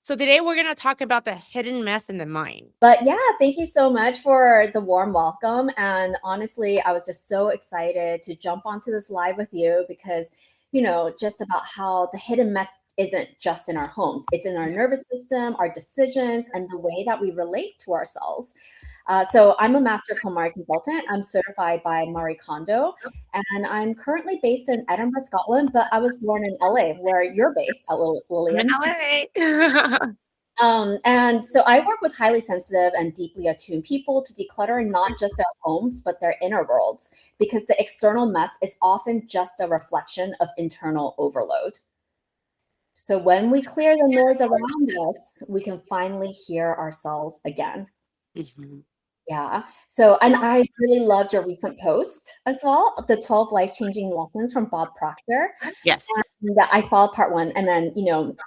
So today we're going to talk about the hidden mess in the mind. But yeah, thank you so much for the warm welcome. And honestly, I was just so excited to jump onto this live with you because, just about how the hidden mess isn't just in our homes, it's in our nervous system, our decisions, and the way that we relate to ourselves. So I'm a master KonMari consultant. I'm certified by Marie Kondo, and I'm currently based in Edinburgh, Scotland, but I was born in LA, where you're based, I'm in Lillian. LA. And so I work with highly sensitive and deeply attuned people to declutter not just their homes, but their inner worlds, because the external mess is often just a reflection of internal overload. So when we clear the noise around us, we can finally hear ourselves again. Mhm. Yeah. So, and I really loved your recent post as well, the 12 life-changing lessons from Bob Proctor. Yes. And I saw part one, and then,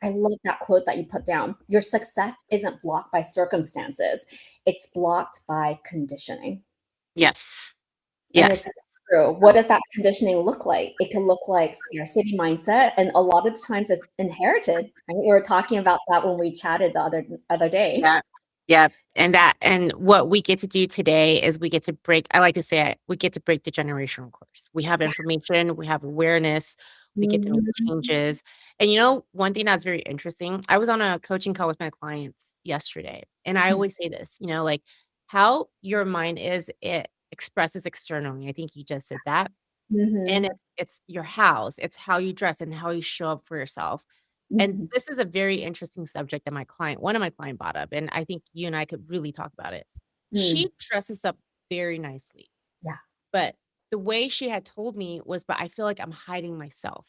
I love that quote that you put down. Your success isn't blocked by circumstances, it's blocked by conditioning. Yes. And it's Yes. true. What does that conditioning look like? It can look like scarcity mindset, and a lot of times it's inherited. Right? We were talking about that when we chatted the other day. Yeah. Yeah. And what we get to do today is we get to break, I like to say it, we get to break the generational curse. We have information, we have awareness, we get to make Mhm. changes. And one thing that's very interesting, I was on a coaching call with my clients yesterday, and I always say this, like how your mind is, it expresses externally. I think you just said that. And Mhm. it's your house, it's how you dress and how you show up for yourself. And Mhm. this is a very interesting subject that one of my client brought up, and I think you and I could really talk about it. Mm. She dresses up very nicely, Yeah. but the way she had told me was, "But I feel like I'm hiding myself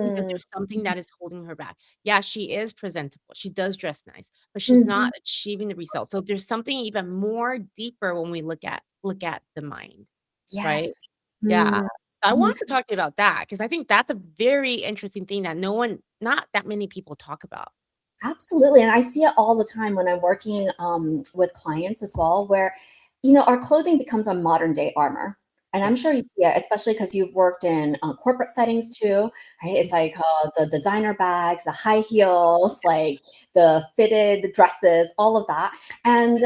because Mm. there's something that is holding her back." Yeah, she is presentable, she does dress nice, but she's Mhm. not achieving the results. So there's something even more deeper when we look at the mind, right? Yes. Yeah. Mm. I Mhm. wanted to talk to you about that because I think that's a very interesting thing that not that many people talk about. Absolutely, and I see it all the time when I'm working, with clients as well, where, our clothing becomes a modern day armor, and I'm Yeah. sure you see it, especially because 'cause you've worked in, corporate settings too, right? It's like, the designer bags, the high heels, like, the fitted dresses, all of that, and,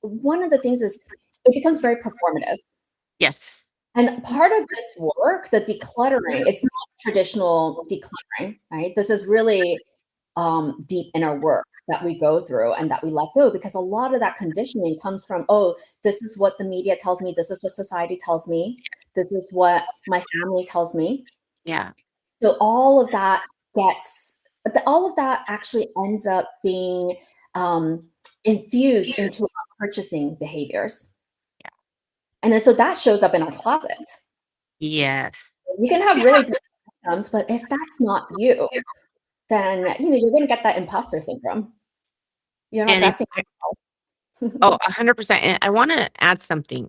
one of the things is it becomes very performative, Yes. and part of this work, the decluttering, it's not traditional decluttering, right? This is really deep inner work that we go through and that we let go because a lot of that conditioning comes from, oh, this is what the media tells me, this is what society tells me, this is what my family tells me. Yeah. So all of that gets, all of that actually ends up being um, infused into our purchasing behaviors. Yeah. And then so that shows up in our closet. Yes. You can have really good outcomes, but if that's not you, then you're going to get that imposter syndrome. You're not And it's dressing. oh, 100%. And I wanna add something,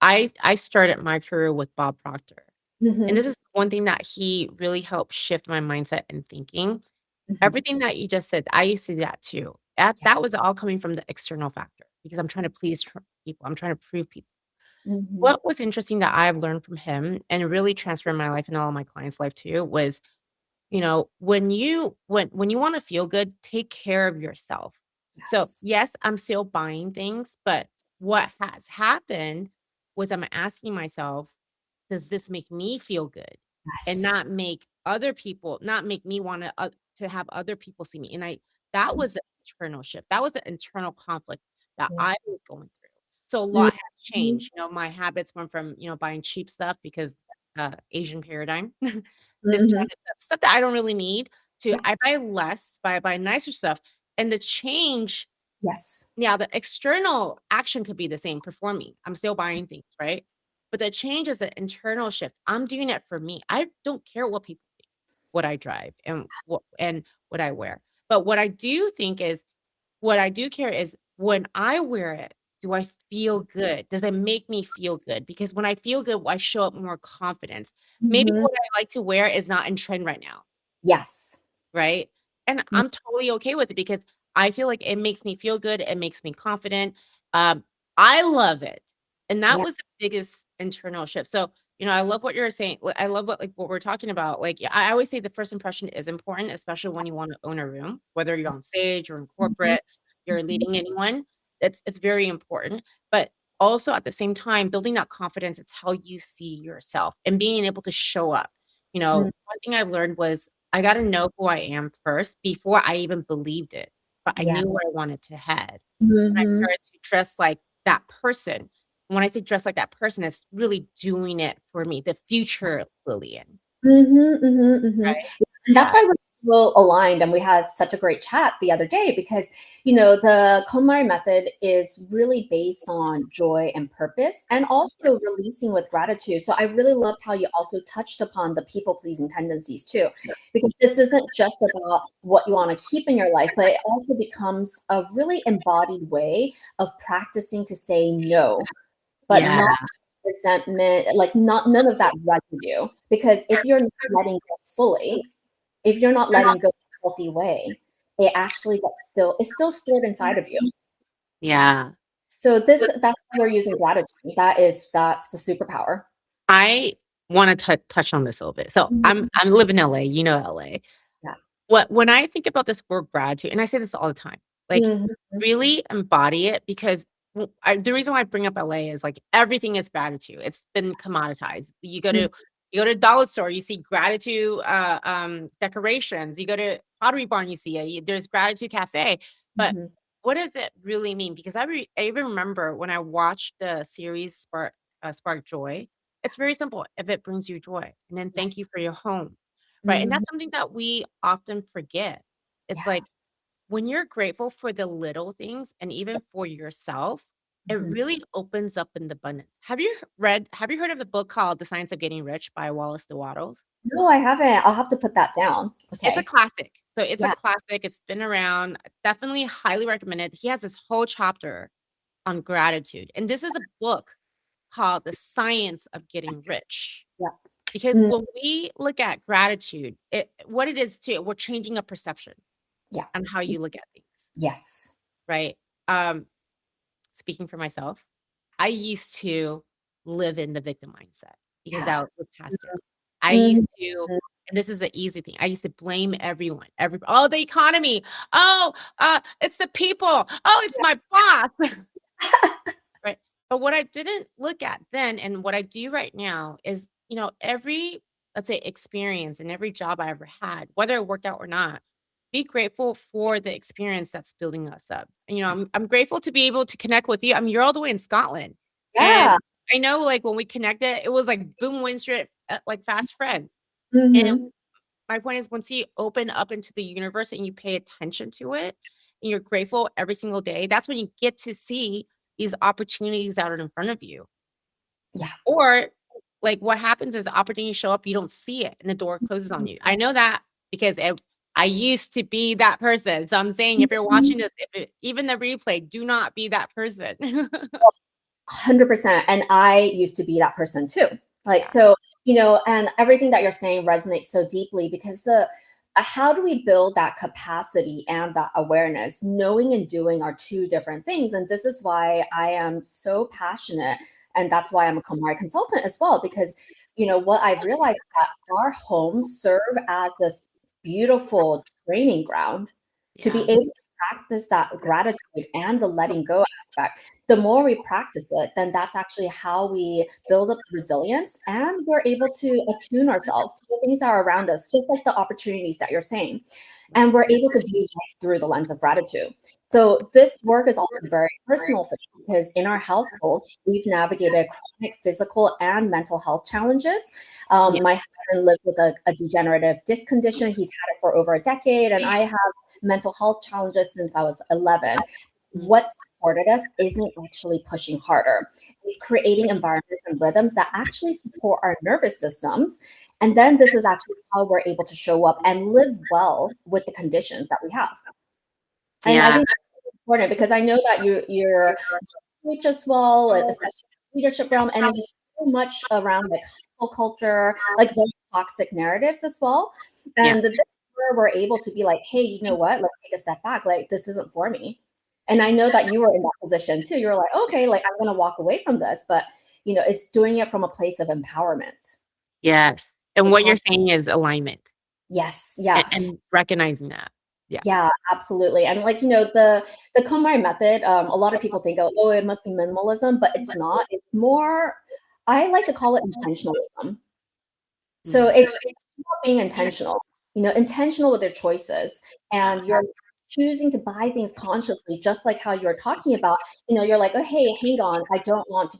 I started my career with Bob Proctor, and this Mhm, is one thing that he really helped shift my mindset and thinking. mhm. Everything that you just said, I used to do that too. That was all coming from the external factor because I'm trying to please people, I'm trying to prove people. Mhm. What was interesting that I've learned from him and really transformed my life and all of my clients' life too was, when you wanna feel good, take care of yourself. So, Yes. yes, I'm still buying things, but what has happened was I'm asking myself, "Does this make me feel good?" And Yes. not make me wanna, to have other people see me, and that was an internal shift. That was an internal conflict that Yeah. I was going through. So, a lot has Mhm. changed, my habits went from, buying cheap stuff because, Asian paradigm, this Mhm. kind of stuff that I don't really need, to Yeah. I buy less, but I buy nicer stuff, and the change. Yes. Yeah, the external action could be the same, performing. I'm still buying things, right? But the change is an internal shift. I'm doing it for me. I don't care what people think, what I drive, and what I wear. But what I do care is when I wear it, do I feel good? Does it make me feel good? Because when I feel good, I show up more confidence. Maybe Mhm. what I like to wear is not in trend right now. Yes. Right? And Mm. I'm totally okay with it because I feel like it makes me feel good, it makes me confident, I love it, and that Yeah. was the biggest internal shift. So, I love what you're saying. I love what we're talking about. Like, yeah, I always say the first impression is important, especially when you want to own a room, whether you're on stage or in Mhm, corporate, you're mhm, leading anyone. It's very important. But also at the same time, building that confidence, it's how you see yourself and being able to show up. mm, One thing I've learned was I got to know who I am first before I even believed it, but I yeah. knew where I wanted to head. And I Mhm, started to dress like that person. When I say dress like that person, it's really doing it for me, the future Lillian, mhm, mhm, mhm. right? And Yeah, that's why we're so aligned, and we had such a great chat the other day because, the KonMari method is really based on joy and purpose and also releasing with gratitude. So I really loved how you also touched upon the people-pleasing tendencies too, because this isn't just about what you wanna keep in your life, but it also becomes a really embodied way of practicing to say no, but yeah, not resentment, like, not none of that residue, because if you're not letting go fully, if you're not letting go in a healthy way, it actually gets still it's still stored inside of you. yeah. So that's why we're using gratitude. That's the superpower. I wanna touch on this a little bit. So Mhm. I'm live in LA, LA. Yeah. When I think about this word gratitude, and I say this all the time, like, Mhm. really embody it because the reason why I bring up LA is, like, everything is gratitude. It's been commoditized. Mhm. You go to a dollar store, you see gratitude, decorations. You go to Pottery Barn, you see it. There's Gratitude Cafe. But Mhm. what does it really mean? Because I even remember when I watched the series Spark Joy, it's very simple. If it brings you joy, and then thank Yes. you for your home. Right, and Mhm. that's something that we often forget. It's Yeah. like, when you're grateful for the little things and even Yes. for yourself, it Mhm. really opens up in the abundance. Have you heard of the book called The Science of Getting Rich by Wallace DeWattles? No, I haven't. I'll have to put that down. It's a Okay. classic. So it's a Yeah. classic, it's been around, definitely highly recommended. He has this whole chapter on gratitude, and this is a book called The Science of Getting Yes. Rich. Yeah. Because Mm. when we look at gratitude, what it is too, we're changing a perception Yeah. on how Mm. you look at things, Yes. right? Um, Speaking for myself, I used to live in the victim mindset because Yeah. I was passed down. I Mhm. used to, and this is the easy thing. I used to blame everyone. Oh, the economy. Oh, it's the people. Oh, it's my boss. Right. But what I didn't look at then and what I do right now is, every, let's say, experience and every job I ever had, whether it worked out or not, be grateful for the experience that's building us up. I'm grateful to be able to connect with you. I mean, you're all the way in Scotland. And Yeah. I know, like, when we connected, it was like boom, win straight, like fast friend. And Mhm. my point is, once you open up into the universe and you pay attention to it, and you're grateful every single day, that's when you get to see these opportunities out in front of you. Yeah. Or, like, what happens is opportunities show up, you don't see it, and the door closes on you. I know that because I used to be that person. So I'm saying if you're Mhm. watching this, even the replay, do not be that person. 100%. And I used to be that person too. Like, Yeah. so, and everything that you're saying resonates so deeply because how do we build that capacity and that awareness? Knowing and doing are two different things. And this is why I am so passionate. And that's why I'm a KonMari consultant as well, because, what I've realized is that our homes serve as this beautiful training ground to be Yeah. able to practice that gratitude and the letting go aspect. The more we practice it, then that's actually how we build up resilience and we're able to attune ourselves to the things that are around us, just like the opportunities that you're saying. And we're able to view life through the lens of gratitude. So this work is also very personal for me because in our household, we've navigated chronic physical and mental health challenges. Yeah. My husband lived with a degenerative disc condition. He's had it for over a decade, and I have mental health challenges since I was 11. Mm. What supported us isn't actually pushing harder. It's creating environments and rhythms that actually support our nervous systems. And then this is actually how we're able to show up and live well with the conditions that we have. And I Yeah. think that's really important because I know that you're coach as well, especially in the leadership realm, and there's so much around like hustle culture, like very toxic narratives as well. Yeah. And this is where we're able to be like, hey, you know what? Let's take a step back. Like this isn't for me. And I know that you were in that position too. You were like, okay, like I'm gonna walk away from this, but it's doing it from a place of empowerment. Yes. And what you're Empower saying is alignment Yes, yeah. and recognizing that. Yeah. Yeah, absolutely. And like, the KonMari method, a lot of people think, oh, it must be minimalism, but it's not. It's more, I like to call it intentionalism. So Mm. it's about being intentional, intentional with their choices. And you're choosing to buy things consciously, just like how you're talking about, you're like, oh, hey, hang on. I don't want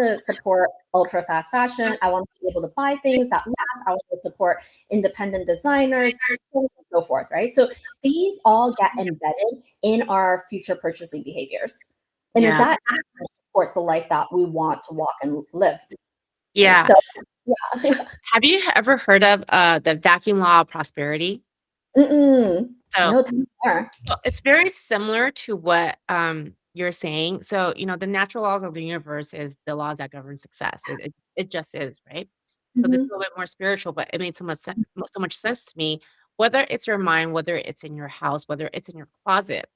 to support ultra fast fashion. I want to be able to buy things that last. I want to support independent designers, so on and so forth, right? So these all get embedded in our future purchasing behaviors. And then Yeah. that supports the life that we want to walk and live, right? Yeah. So yeah. Have you ever heard of the vacuum law of prosperity? Mm-mm. So No, tell me more. well, it's very similar to what you're saying. So, the natural laws of the universe is the laws that govern success. It just is, right? So this is Mhm. a little bit more spiritual, but it made so much sense to me. Whether it's your mind, whether it's in your house, whether it's in your closet,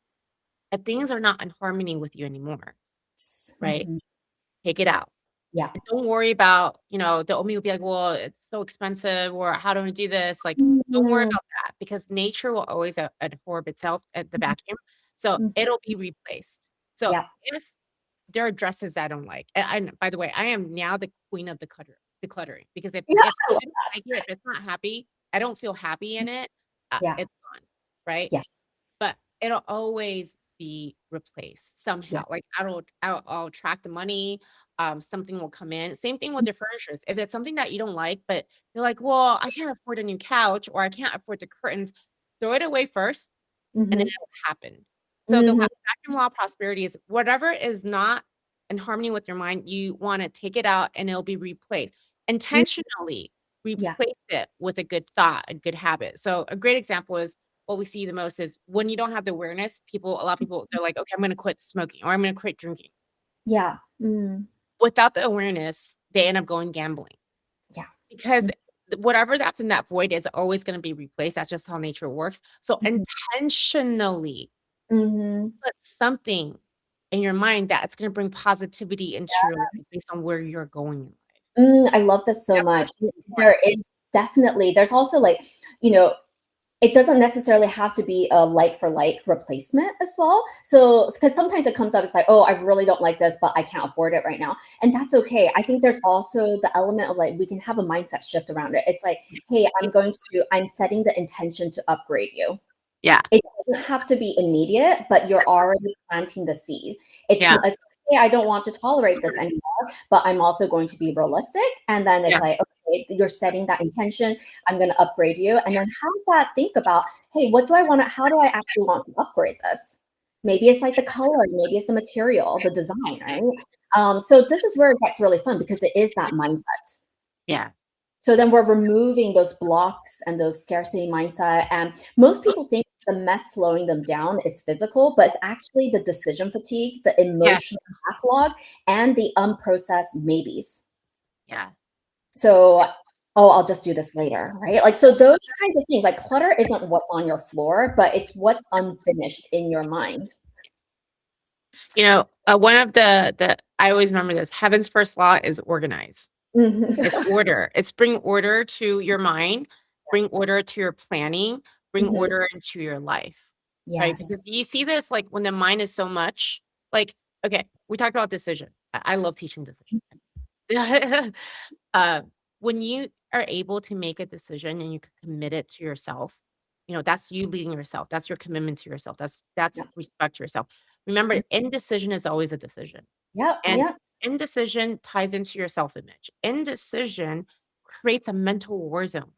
if things are not in harmony with you anymore, right? Mhm. Take it out. Yeah. And don't worry about, the me will be like, well, it's so expensive, or how do I do this? Like, don't worry Mhm. about that because nature will always abhor itself at the Mhm. vacuum. So Mhm. it'll be replaced. So Yeah. if there are dresses I don't like, and by the way, I am now the queen of decluttering because if Yeah, if I I love didn't like it, that. if it's not happy, I don't feel happy in it, Yeah. it's gone, right? Yes. But it'll always be replaced Yeah. somehow. Like, I'll track the money, something will come in. Same thing with Mhm. your furnitures. If it's something that you don't like, but you're like, "Well, I can't afford a new couch," or "I can't afford the curtains," throw it away first, and then Mhm. it'll happen. So the Mhm. vacuum law of prosperity is whatever is not in harmony with your mind, you wanna take it out and it'll be replaced. Mm. Intentionally Yeah. replace it with a good thought, a good habit. So a great example is what we see the most is when you don't have the awareness, a lot of people, they're like, "Okay, I'm gonna quit smoking or I'm gonna quit drinking." Yeah. Mm. Without the awareness, they end up going gambling Yeah. because Mm. whatever that's in that void is always gonna be replaced. That's just how nature works. So Mhm. intentionally Mhm. put something in your mind that's gonna bring positivity into your life based on where you're going in life. I love this so That's much. important. There's also like, you know, it doesn't necessarily have to be a like for like replacement as well. So, because sometimes it comes up, it's like, oh, I really don't like this, but I can't afford it right now. And that's okay. I think there's also the element of like, we can have a mindset shift around it. It's like, hey, I'm setting the intention to upgrade you. Yeah, It doesn't have to be immediate, but you're already planting the seed. yeah, It's, "Hey, I don't want to tolerate this anymore, but I'm also going to be realistic." And then it's yeah, like, "Okay, you're setting that intention. I'm gonna upgrade you." And then have that think about, "Hey, how do I actually want to upgrade this?" Maybe it's like the color, maybe it's the material, the design, right? So this is where it gets really fun because it is that mindset. yeah, So then we're removing those blocks and those scarcity mindset. And most people think the mess slowing them down is physical, but it's actually the decision fatigue, the yeah, emotional backlog, and the unprocessed maybes. yeah. So, oh, I'll just do this later, right? Like, so those kinds of things, like clutter isn't what's on your floor, but it's what's unfinished in your mind. One of the I always remember this, heaven's first law is organize. Mhm. It's order. It's bring order to your mind, bring order to your planning, bring Mhm. order into your life, right? Because Yes. you see this, like, when the mind is so much like, okay, we talked about decision. I love teaching decision. Uh, when you are able to make a decision and you can commit it to yourself, that's you leading yourself. That's your commitment to yourself. That's Yeah. respect to yourself. Remember, indecision is always a decision. Yep. And Yep. indecision ties into your self-image. Indecision creates a mental war zone.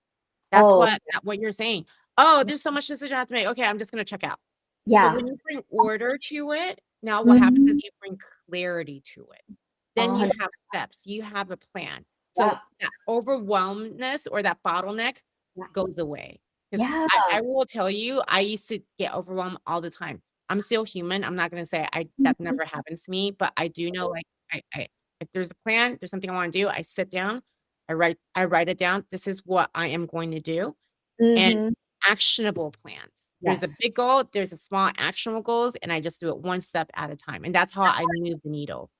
That's Oh, what you're saying. "Oh, there's so much decision I have to make. Okay, I'm just gonna check out." But yeah. when you bring order to it, now what happens is Mhm. you bring clarity to it. Then you 100. have steps, you have a plan. Yep. So that overwhelmedness or that bottleneck Yeah. goes away. 'Cause Yeah. I will tell you, I used to get overwhelmed all the time. I'm still human, I'm not gonna say that Mhm. never happens to me, but I do know, like, I if there's a plan, there's something I wanna do, I sit down, I write it down, "This is what I am going to do," and Mhm. actionable plans. There's a Yes. big goal, there's a small actionable goals, and I just do it one step at a time, and that's how I move the needle.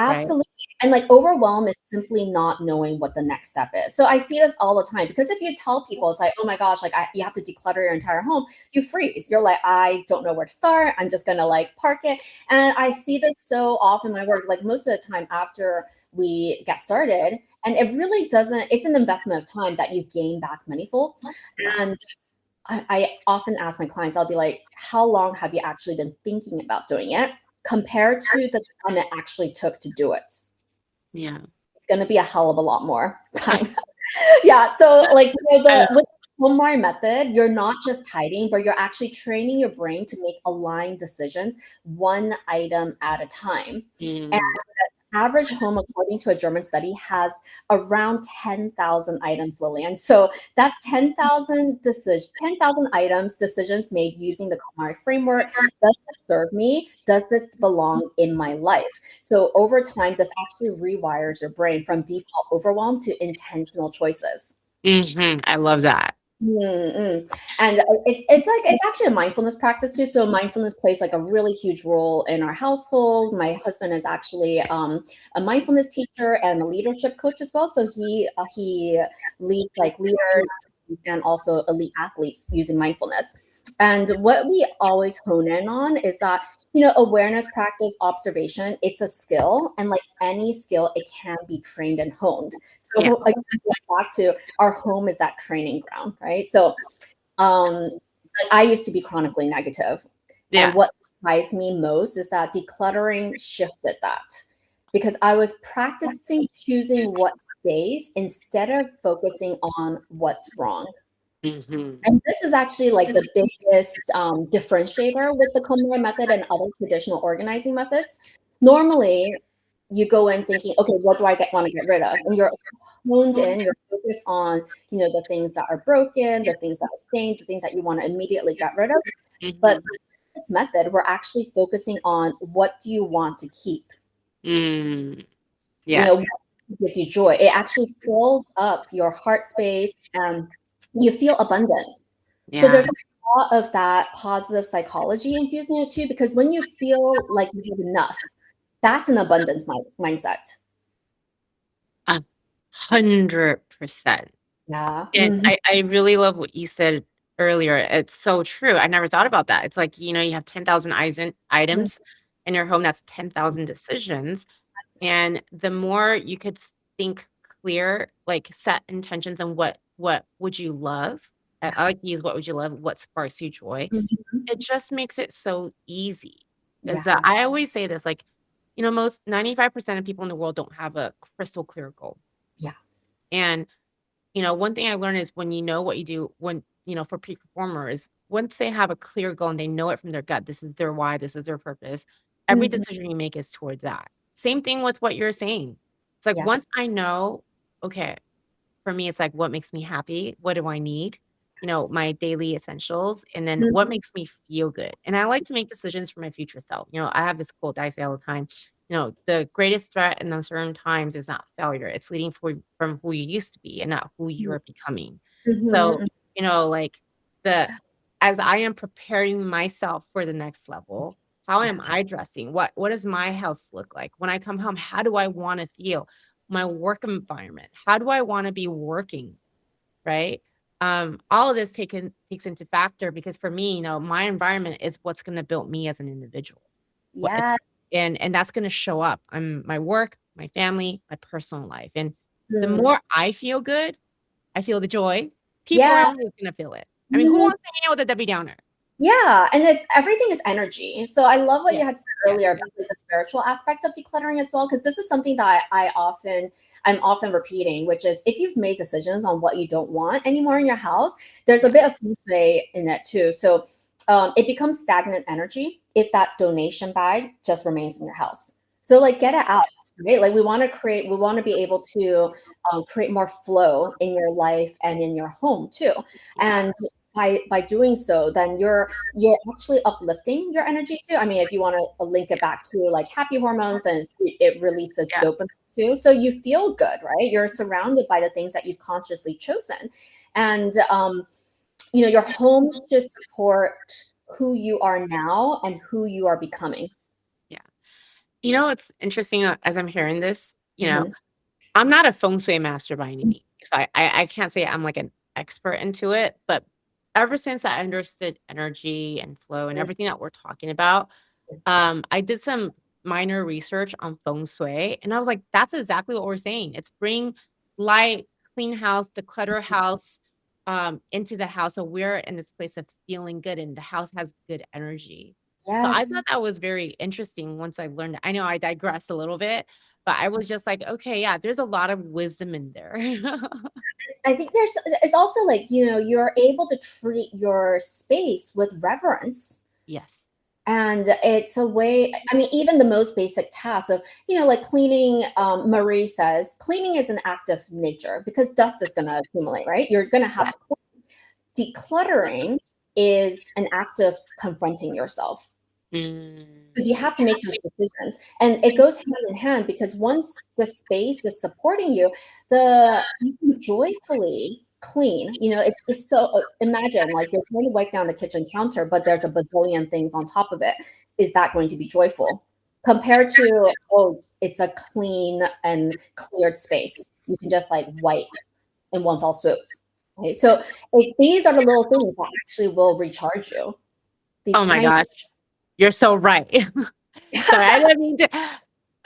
right? Absolutely. And like overwhelm is simply not knowing what the next step is. So I see this all the time because if you tell people, it's like, oh my gosh, like you have to declutter your entire home, you freeze. You're like, I don't know where to start. I'm just gonna like park it. And I see this so often in my work, like most of the time after we get started, and it really doesn't, it's an investment of time that you gain back many folds. Yeah. And I often ask my clients, I'll be like, how long have you actually been thinking about doing it compared to the time it actually took to do it? Yeah. It's going to be a hell of a lot more time. Yeah. So like, I with the HomeWire method, you're not just tidying, but you're actually training your brain to make aligned decisions one item at a time. And mm, average home, according to a German study, has around 10,000 items, Lillian. So that's 10,000 items, decisions made using the KonMari framework. Does this serve me? Does this belong in my life? So over time, this actually rewires your brain from default overwhelm to intentional choices. I love that. Mm-mm. And it's like it's actually a mindfulness practice too. So mindfulness plays like a really huge role in our household. My husband is actually a mindfulness teacher and a leadership coach as well. So he leads like leaders and also elite athletes using mindfulness. And what we always hone in on is that awareness, practice, observation, it's a skill, and like any skill, it can be trained and honed. Yeah. So again, going back to our home is that training ground, right? So um I used to be chronically negative, and Yeah. what surprised me most is that decluttering shifted that, because I was practicing choosing what stays instead of focusing on what's wrong. hmm And this is actually like the biggest differentiator with the KonMari method and other traditional organizing methods. Normally, you go in thinking, okay, what do I want to get rid of? And you're honed in, you're focused on, the things that are broken, the things that are stained, the things that you want to immediately get rid of. But hmm with this method, we're actually focusing on what do you want to keep? Mm, You yes. know, what gives you joy. It actually fills up your heart space and you feel abundant. So Yeah. there's a lot of that positive psychology infused in it too, because when you feel like you have enough, that's an abundance mindset. 100%. Yeah. And Mhm. I really love what you said earlier. It's so true. I never thought about that. It's like, you have 10,000 Mhm. items in your home. That's 10,000 decisions. And the more you could think clear, like set intentions on what would you love? I like to use what would you love? What sparks you joy? Mhm. It just makes it so easy. Is Yeah. that I always say this, like, most 95% of people in the world don't have a crystal clear goal. Yeah. And one thing I learned is when you know what you do, when, for peak performers, once they have a clear goal and they know it from their gut, this is their why, this is their purpose, every Mhm. decision you make is toward that. Same thing with what you're saying. It's like Yeah. once I know, okay, for me, it's like what makes me happy? What do I need? Yes. My daily essentials, and then Mhm. what makes me feel good. And I like to make decisions for my future self. I have this quote that I say all the time. The greatest threat in uncertain times is not failure. It's leading from who you used to be and not who you're becoming. So, Mhm. like the as I am preparing myself for the next level, how Yeah. am I dressing? What does my house look like? When I come home, how do I want to feel? My work environment. How do I want to be working? Right? All of this takes into factor because for me, my environment is what's going to build me as an individual. What it's Yes. and that's going to show up on my work, my family, my personal life. And the Mm. more I feel good, I feel the joy. People Yeah. around me is going to feel it. I mean, who Mhm. wants to hang out with a Debbie Downer? Yeah, and it's everything is energy. So I love what Yeah. you had said Yeah. earlier about like, the spiritual aspect of decluttering as well, because this is something that I'm often repeating, which is if you've made decisions on what you don't want anymore in your house, there's a Yeah. bit of feng shui in it too. So it becomes stagnant energy if that donation bag just remains in your house. So like get it out, right? Like we want to be able to create more flow in your life and in your home too. Yeah. And by doing so, then you're actually uplifting your energy too. I mean, if you want to link it back to like happy hormones, and it releases Yeah. dopamine too, so you feel good, right? You're surrounded by the things that you've consciously chosen, and your home should support who you are now and who you are becoming. Yeah. You know, it's interesting as I'm hearing this, Mhm. I'm not a feng shui master by any means. So I can't say I'm like an expert into it, but ever since I understood energy and flow and everything that we're talking about, I did some minor research on feng shui and I was like, that's exactly what we're saying. It's bring light, clean house, declutter house into the house. So we're in this place of feeling good and the house has good energy. So I Yes. thought that was very interesting once I learned it. I know I digress a little bit, but I was just like, okay, yeah, there's a lot of wisdom in there. I think it's also like, you're able to treat your space with reverence. Yes. And it's a way, I mean, even the most basic tasks of, like cleaning, Marie says, cleaning is an act of nature because dust is going to accumulate, right? You're going to have Yeah. to. Decluttering is an act of confronting yourself. Because you Mm, have to make those decisions, and it goes hand in hand because once the space is supporting you, the you can joyfully clean. It's so imagine like you're going to wipe down the kitchen counter, but there's a bazillion things on top of it. Is that going to be joyful compared to, oh, it's a clean and cleared space? You can just like wipe in one fell swoop. Okay, so these are the little things that actually will recharge you. These oh my tiny. gosh. You're so right. Sorry, I didn't mean to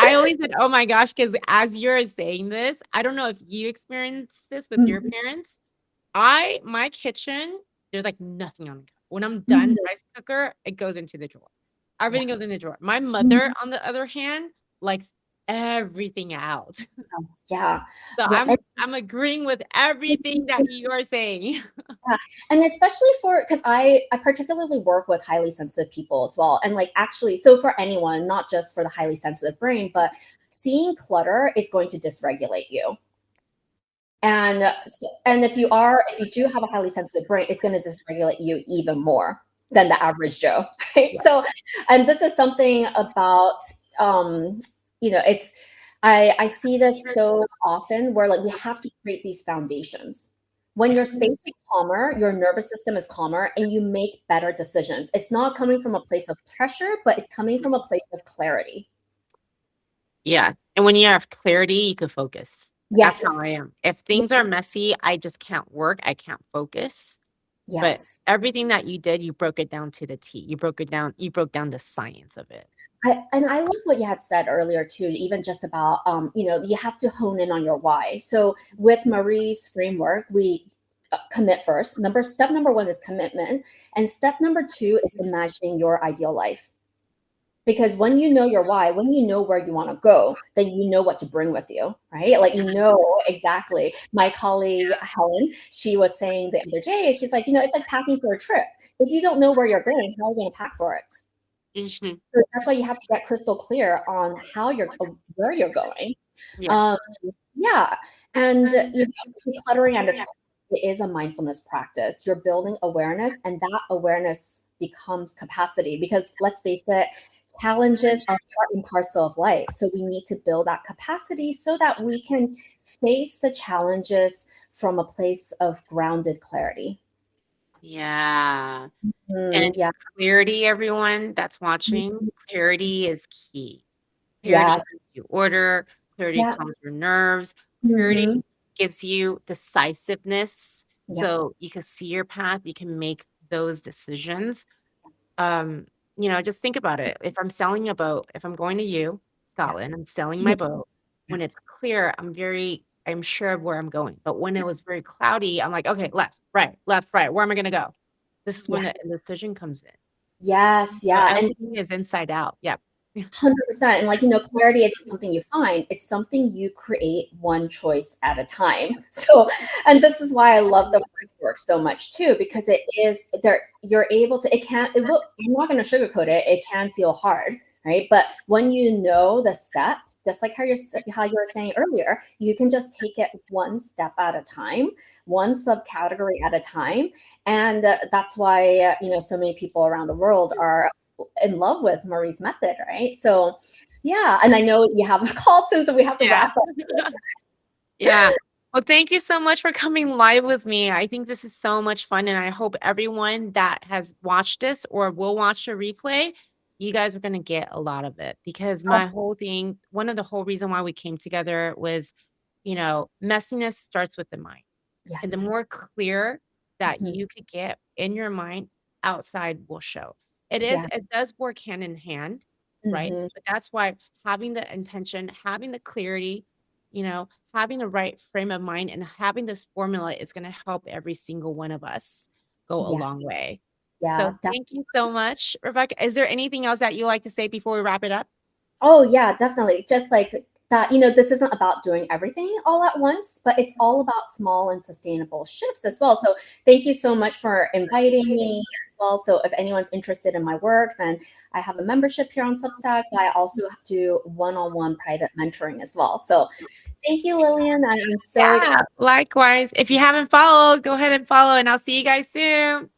I only said, "Oh my gosh," because as you're saying this, I don't know if you experienced this with your Mhm, parents. My kitchen, there's, like, nothing on the counter. When I'm done, mhm. rice cooker, it goes into the drawer. Yeah. Everything goes in the drawer. My mother, Mhm. on the other hand, likes everything out. Yeah. So Yeah, I'm agreeing with everything that you are saying. yeah, and especially for because I particularly work with highly sensitive people as well, and, like, actually so for anyone, not just for the highly sensitive brain, but seeing clutter is going to dysregulate you. And if you do have a highly sensitive brain, it's gonna dysregulate you even more than the average Joe, right? Yeah. So, and this is something about, it's I see this so often where, like, we have to create these foundations. When your space is calmer, your nervous system is calmer, and you make better decisions. It's not coming from a place of pressure, but it's coming from a place of clarity. Yeah, and when you have clarity, you can focus. That's how Yes. I am. If Ye things are messy, I just can't work, I can't focus. But yes. everything that you did, you broke it down to the T. You broke down the science of it. I love what you had said earlier too, even just about, you have to hone in on your why. So with Marie's framework, we commit first. Step number one is commitment, and step number two is imagining your ideal life. Because when you know your why, when you know where you want to go, then you know what to bring with you, right? Like, exactly. My colleague Helen, she was saying the other day, she's like, it's like packing for a trip. If you don't know where you're going, how are you going to pack for it? Mhm. So that's why you have to get crystal clear on where you're going. Yes. Um, yeah, and, decluttering at its core, it is a mindfulness practice. You're building awareness, and that awareness becomes capacity because let's face it, challenges are part and parcel of life. So we need to build that capacity so that we can face the challenges from a place of grounded clarity. Yeah. And Mm, yeah. clarity, everyone that's watching, clarity is key. Clarity Yes. gives you order, clarity Yeah. calms your nerves, clarity Mhm. gives you decisiveness, Yeah. so you can see your path, you can make those decisions. Um, just think about it. If I'm selling a boat, if I'm going to Yeah. Scotland, I'm selling Mhm. my boat. Yeah. When it's clear, I'm sure of where I'm going. But when it was very cloudy, I'm like, okay, left, right. Where am I gonna go? This is when Yeah. the indecision comes in. Yes, So yeah, and everything is inside out. Yep. 100%, and, like, clarity isn't something you find, it's something you create one choice at a time. So, and this is why I love the work so much too, because it is there you're able to it will I'm not gonna sugarcoat it, it can feel hard, right? But when you know the steps, just like how you were saying earlier, you can just take it one step at a time, one subcategory at a time, and, that's why, so many people around the world are in love with Marie's method, right? So, yeah, and I know you have a call soon, so we have to Yeah. wrap up. Yeah. Well, thank you so much for coming live with me. I think this is so much fun, and I hope everyone that has watched this or will watch the replay you guys are gonna get a lot of it because Oh, my whole thing one of the whole reason why we came together was, messiness starts with the mind. And the yes. more clear that Mhm. you could get in your mind, outside will show. Yeah. It does work hand in hand, right? Mhm. But that's why having the intention, having the clarity, having the right frame of mind and having this formula is gonna help every single one of us go a long Yes. way. Yeah, So thank you so much, Rebecca. Is there anything else that you like to say before we wrap it up? Oh, yeah, definitely. Just like that, this isn't about doing everything all at once, but it's all about small and sustainable shifts as well. So, thank you so much for inviting me as well. So, if anyone's interested in my work, then I have a membership here on Substack, but I also do one on one private mentoring as well. So, thank you, Lillian. I'm so excited. Yeah, likewise. If you haven't followed, go ahead and follow, and I'll see you guys soon.